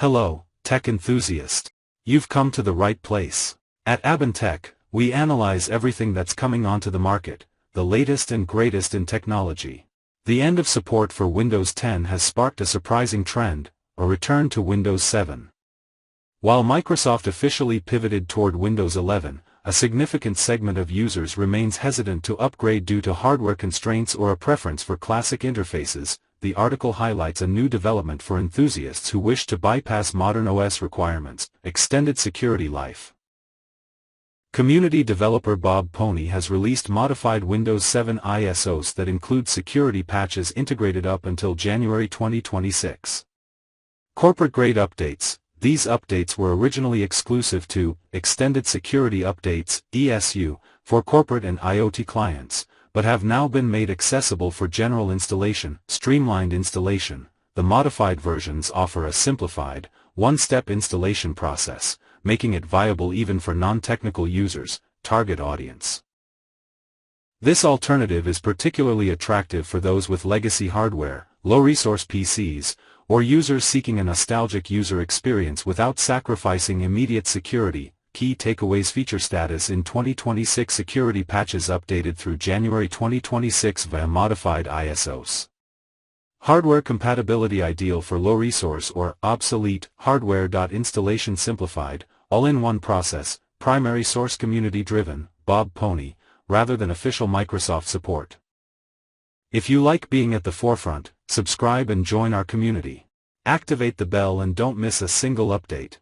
Hello, tech enthusiast. You've come to the right place. At Tech, we analyze everything that's coming onto the market, the latest and greatest in technology. The end of support for Windows 10 has sparked a surprising trend, a return to Windows 7. While Microsoft officially pivoted toward Windows 11, a significant segment of users remains hesitant to upgrade due to hardware constraints or a preference for classic interfaces. The article highlights a new development for enthusiasts who wish to bypass modern OS requirements: extended security life. Community developer Bob Pony has released modified Windows 7 ISOs that include security patches integrated up until January 2026. Corporate-grade updates. These updates were originally exclusive to Extended Security Updates (ESU) for corporate and IoT clients, but have now been made accessible for general installation. Streamlined installation. The modified versions offer a simplified, one-step installation process, making it viable even for non-technical users. Target audience. This alternative is particularly attractive for those with legacy hardware, low-resource PCs, or users seeking a nostalgic user experience without sacrificing immediate security. Key takeaways: feature status in 2026, security patches updated through January 2026 via modified ISOs. Hardware compatibility ideal for low-resource or obsolete hardware. Installation simplified, all-in-one process, primary source community-driven, Bob Pony, rather than official Microsoft support. If you like being at the forefront, subscribe and join our community. Activate the bell and don't miss a single update.